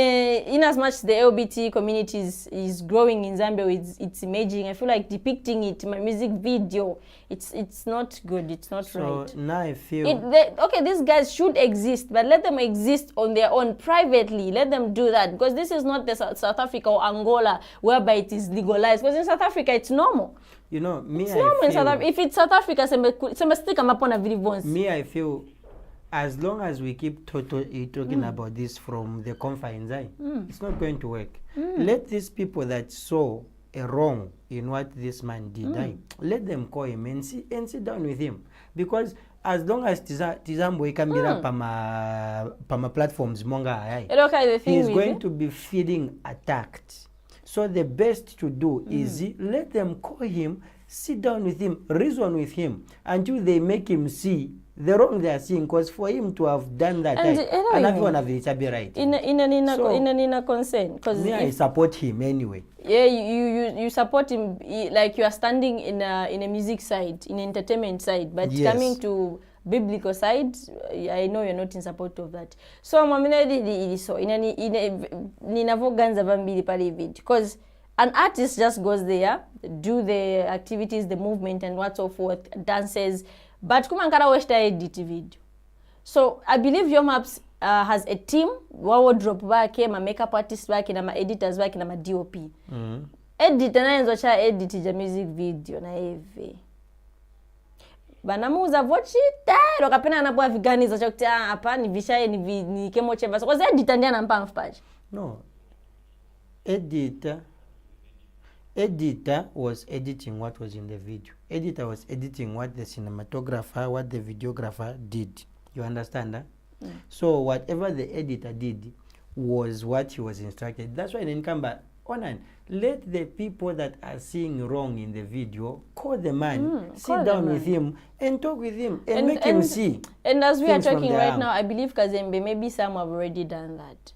[SPEAKER 1] as much the LGBT community is growing in Zambia, it's emerging. I feel like depicting it in my music video, it's not good. It's not right.
[SPEAKER 2] So now I feel
[SPEAKER 1] okay, these guys should exist, but let them exist on their own privately. Let them do that, because this is not the South Africa or Angola whereby it is legalized. Because in South Africa it's normal.
[SPEAKER 2] You know,
[SPEAKER 1] it's normal in South Africa. If it's South Africa,
[SPEAKER 2] I feel as long as we keep talking about this from the confines, it's not going to work. Let these people that saw a wrong in what this man did, let them call him and sit down with him. Because as long as Tizambo can be up pama platforms, he's going to be feeling attacked. So the best to do is let them call him, sit down with him, reason with him until they make him see the wrong they are seeing, because for him to have done that,
[SPEAKER 1] And,
[SPEAKER 2] and everyone have it be right.
[SPEAKER 1] in a concern, because
[SPEAKER 2] I support him anyway.
[SPEAKER 1] Yeah, you support him, like you are standing in a music side, in entertainment side, but
[SPEAKER 2] Yes.
[SPEAKER 1] coming to biblical side, I know you're not in support of that. So mwamina so ninavoganza vambili pale video, because an artist just goes there, do the activities, the movement and what so forth, dances, but kumankara washta edit video. So I believe Yomaps has a team, wardrobe wake, ma makeup artist wake, na ma editors wake, na ma DOP. Editor na enzo cha edit ja music video na hivi. Banamuza vochita, lokapena anapoa viganiza cha kutia hapa ni vishaye ni kemo cheva. So kwa editor ndiye anampa mfaji.
[SPEAKER 2] No. Editor was editing what was in the video. Editor was editing what the cinematographer, what the videographer did. You understand that? So whatever the editor did was what he was instructed. That's why in Kamba, Onan, let the people that are seeing wrong in the video call the man, sit down with him and talk with him and make him see.
[SPEAKER 1] And as we are talking right now, I believe Kazembe, maybe some have already done that.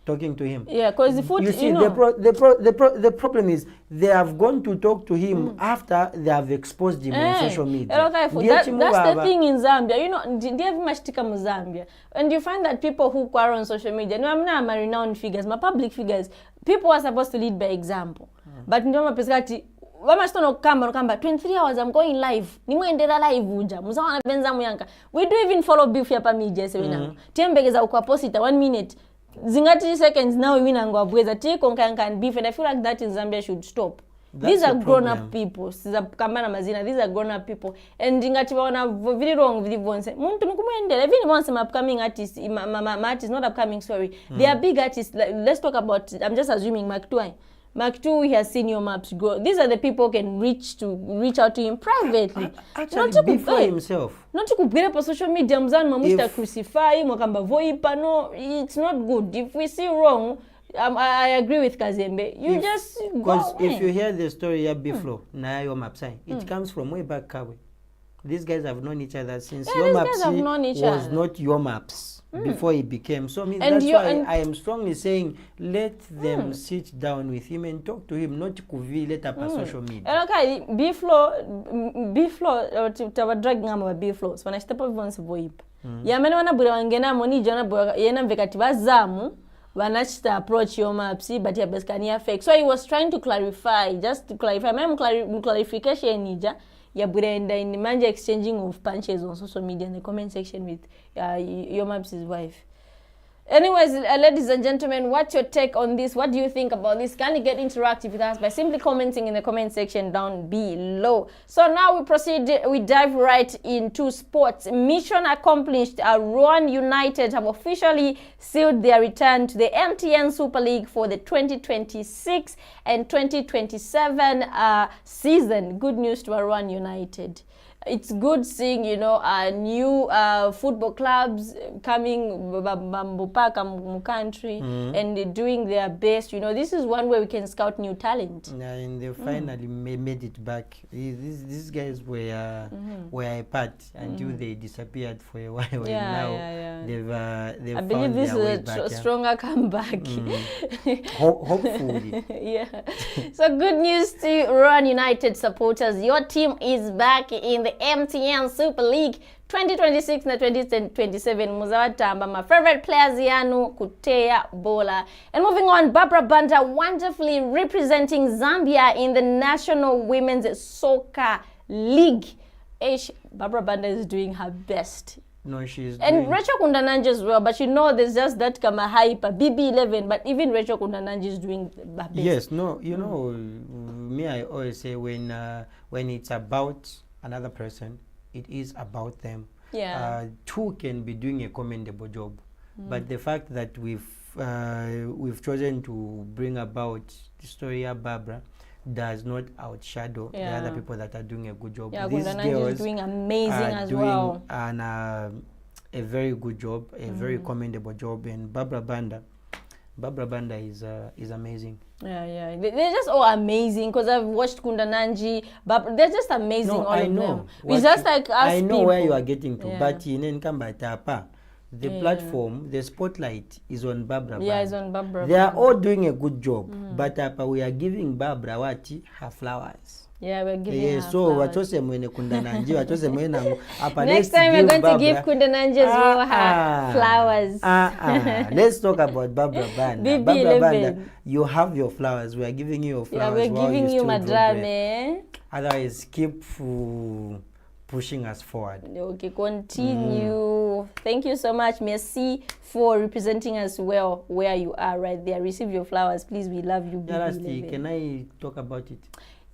[SPEAKER 2] Talking to him.
[SPEAKER 1] Yeah, because the food,
[SPEAKER 2] you see,
[SPEAKER 1] you know,
[SPEAKER 2] the problem is they have gone to talk to him after they have exposed him on social media.
[SPEAKER 1] That's the thing in Zambia. You know, they have much tika mu Zambia, and you find that people who are on social media, no, I'm not renowned figures, my public figures. People are supposed to lead by example, but ndio mapeskati wama stono kamba 23 hours I'm going live. Nimuendera live uja. Musawa na benza muyanka. We do even follow beef ya pa media se wina. Tiembegeza ukwa posita 1 minute. Zingati seconds now wina ngwa bweza. Tie konkanka and beef, and I feel like that in Zambia should stop. These are grown-up people. These are grown-up people. And ingati wana very wrong with the muntu mukumuendera. Even once I'm upcoming artist, my artist not upcoming, sorry. They are big artists. Like, let's talk about, I'm just assuming Mark Twain. Mark II has seen your maps grow. These are the people who can reach out to him privately.
[SPEAKER 2] Actually, not before himself.
[SPEAKER 1] Not to kupira pa social media mzani mamusta crucify mwakamba voipa. No, it's not good. If we see wrong, I agree with Kazembe. You just go.
[SPEAKER 2] Because if you hear the story ya Biflo na your mapsai, it comes from way back Kawe. These guys have known each other since your maps was not your maps. Before he became. So that's why I am strongly saying let them sit down with him and talk to him, not kuvi let up on social media.
[SPEAKER 1] Okay, Biflo, tawa drag ngama Biflo. So when I step up once voip. Yamene wana bure wangena moni jona bure yena vekati bazamu wanachita approach your mapsi but ya beskania fake. So he was trying to clarify, just to clarify. My clarification nija. Ya Brenda in the manja exchanging of punches on social media in the comment section with Yomap's wife. Anyways, ladies and gentlemen, what's your take on this? What do you think about this? Can you get interactive with us by simply commenting in the comment section down below? So now we proceed, we dive right into sports. Mission accomplished. Ruan United have officially sealed their return to the MTN Super League for the 2026 and 2027 season. Good news to Ruan United. It's good seeing, you know, new football clubs coming mu country and doing their best. You know, this is one way we can scout new talent.
[SPEAKER 2] Yeah, and they finally made it back. These guys were a part until they disappeared for a while. They've
[SPEAKER 1] I believe this is a stronger comeback.
[SPEAKER 2] Hopefully.
[SPEAKER 1] Yeah. So good news to Ruan United supporters. Your team is back in the MTN Super League 2026 na 2027. Muzawatamba, my favorite players yanu kutea bola. And moving on, Barbara Banda wonderfully representing Zambia in the National Women's Soccer League. Barbara Banda is doing her best.
[SPEAKER 2] No, she's
[SPEAKER 1] and Rachel Kundananji as well, but you know there's just that kama hype, BB11, but even Rachel Kundananji is doing her best.
[SPEAKER 2] Yes, no, you know, me, I always say when it's about another person, it is about them.
[SPEAKER 1] Yeah.
[SPEAKER 2] Two can be doing a commendable job, but the fact that we've chosen to bring about the story of Barbara does not outshadow the other people that are doing a good job.
[SPEAKER 1] Yeah,
[SPEAKER 2] these girls
[SPEAKER 1] is doing amazing as
[SPEAKER 2] doing
[SPEAKER 1] well.
[SPEAKER 2] A very good job, a very commendable job, and Barbara Banda, Barbara Banda is amazing.
[SPEAKER 1] Yeah. They're just all amazing because I've watched Kundananji, but they're just amazing.
[SPEAKER 2] No,
[SPEAKER 1] all
[SPEAKER 2] I
[SPEAKER 1] of
[SPEAKER 2] know.
[SPEAKER 1] them.
[SPEAKER 2] What
[SPEAKER 1] It's just
[SPEAKER 2] you-
[SPEAKER 1] like us
[SPEAKER 2] I know
[SPEAKER 1] people.
[SPEAKER 2] where you are getting to,
[SPEAKER 1] Yeah.
[SPEAKER 2] but in Nkambatapa, the platform, the spotlight is on Barbara.
[SPEAKER 1] Yeah,
[SPEAKER 2] Banda.
[SPEAKER 1] it's on Barbara.
[SPEAKER 2] They are all doing a good job, but we are giving Barbara Wati her flowers.
[SPEAKER 1] Yeah, we're giving
[SPEAKER 2] Yeah,
[SPEAKER 1] her
[SPEAKER 2] so
[SPEAKER 1] flowers.
[SPEAKER 2] wachose mwene Kundananji, wachose mwene apa.
[SPEAKER 1] Next time we're going to give Kundananji as well her flowers.
[SPEAKER 2] Let's talk about Barbara Banda.
[SPEAKER 1] BB11.
[SPEAKER 2] Barbara Banda, you have your flowers. We are giving you your
[SPEAKER 1] Yeah,
[SPEAKER 2] flowers.
[SPEAKER 1] we're
[SPEAKER 2] while
[SPEAKER 1] giving you
[SPEAKER 2] still draw
[SPEAKER 1] madrame.
[SPEAKER 2] breath. Otherwise, keep pushing us forward.
[SPEAKER 1] Okay, continue. Thank you so much, merci, for representing us well where you are right there. Receive your flowers, please. We love you,
[SPEAKER 2] Yarasti,
[SPEAKER 1] BB11.
[SPEAKER 2] can I talk about it?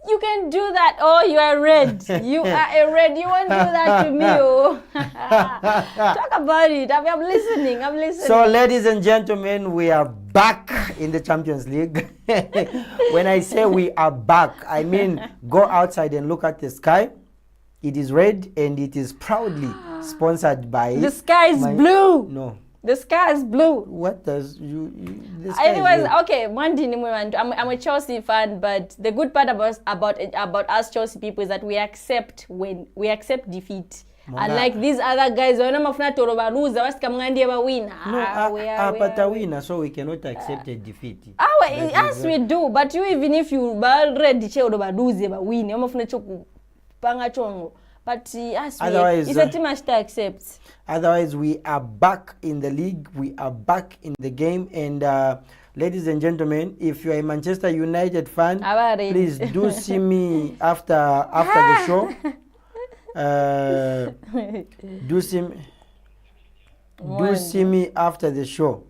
[SPEAKER 1] You can do that. Oh, you are red. You are a red. You won't do that to me. Oh. Talk about it. I'm listening. I'm listening.
[SPEAKER 2] So, ladies and gentlemen, we are back in the Champions League. When I say we are back, I mean go outside and look at the sky. It is red and it is proudly sponsored by...
[SPEAKER 1] The sky is blue.
[SPEAKER 2] No.
[SPEAKER 1] The sky is blue.
[SPEAKER 2] What does the sky is
[SPEAKER 1] Anyways,
[SPEAKER 2] red.
[SPEAKER 1] okay, one thing I'm a Chelsea fan, but the good part about us Chelsea people is that we accept defeat. Unlike these other guys, when I'm after to lose, win.
[SPEAKER 2] No, winner, so we cannot accept a defeat.
[SPEAKER 1] Yes, we do. But you, even if you already win, I'm after to but yes,
[SPEAKER 2] Otherwise,
[SPEAKER 1] it's a team I still accept.
[SPEAKER 2] Otherwise, we are back in the league. We are back in the game. And ladies and gentlemen, if you are a Manchester United fan, please do see me after the show. Do see me after the show.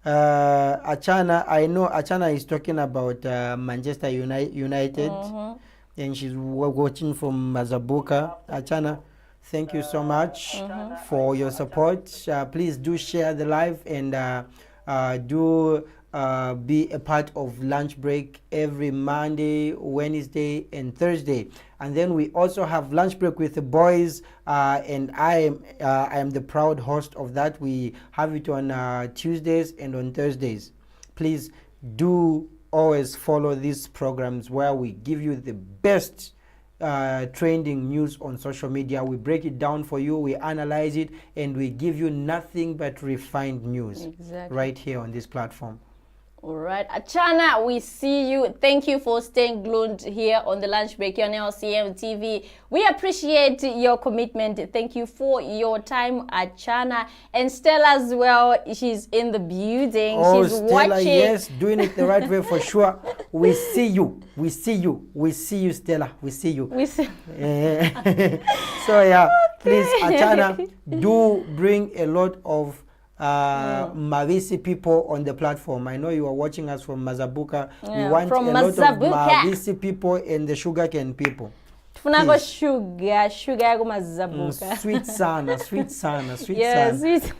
[SPEAKER 2] Achana, I know Achana is talking about Manchester United. And she's watching from Mazabuka. Achana, thank you so much for your support. Please do share the live and do be a part of lunch break every Monday, Wednesday, and Thursday. And then we also have lunch break with the boys, and I am the proud host of that. We have it on Tuesdays and on Thursdays. Please do always follow these programs where we give you the best trending news on social media. We break it down for you, we analyze it, and we give you nothing but refined news right here on this platform.
[SPEAKER 1] All right, Achana, we see you. Thank you for staying glued here on the lunch break here on LCM TV. We appreciate your commitment. Thank you for your time, Achana. And Stella as well, she's in the building.
[SPEAKER 2] Oh,
[SPEAKER 1] she's
[SPEAKER 2] Stella,
[SPEAKER 1] watching.
[SPEAKER 2] yes, doing it the right way for sure. We see you. We see you. We see you, Stella. We see you.
[SPEAKER 1] We see.
[SPEAKER 2] So yeah, please, Achana, do bring a lot of Mavisi people on the platform. I know you are watching us from Mazabuka. We want
[SPEAKER 1] from
[SPEAKER 2] a lot of
[SPEAKER 1] Mazabuka.
[SPEAKER 2] Mavisi people and the sugarcane people.
[SPEAKER 1] Tufunako sugar yako Mazabuka.
[SPEAKER 2] Sweet sana, sweet sana, sweet
[SPEAKER 1] Yes,
[SPEAKER 2] sana.
[SPEAKER 1] sweet.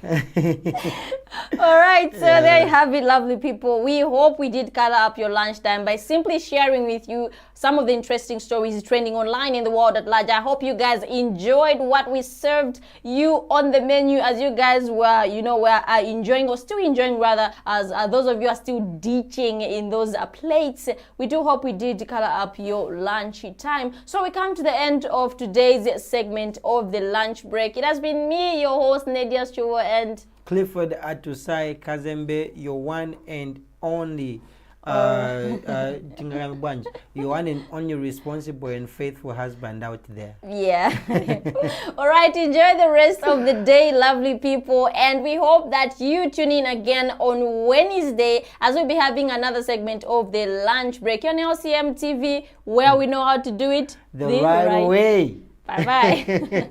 [SPEAKER 1] All right, so there you have it, lovely people. We hope we did color up your lunchtime by simply sharing with you some of the interesting stories trending online in the world at large. I hope you guys enjoyed what we served you on the menu, as you guys were, were enjoying, or still enjoying rather, as those of you are still ditching in those plates. We do hope we did color up your lunch time. So we come to the end of today's segment of the lunch break. It has been me, your host, Nadia Stuwo, and
[SPEAKER 2] Clifford Atusai Kazembe, your one and only your one and only responsible and faithful husband out there.
[SPEAKER 1] Yeah. All right, enjoy the rest of the day, lovely people, and we hope that you tune in again on Wednesday as we'll be having another segment of the lunch break on LCM TV, where we know how to do it
[SPEAKER 2] the right way.
[SPEAKER 1] Bye bye.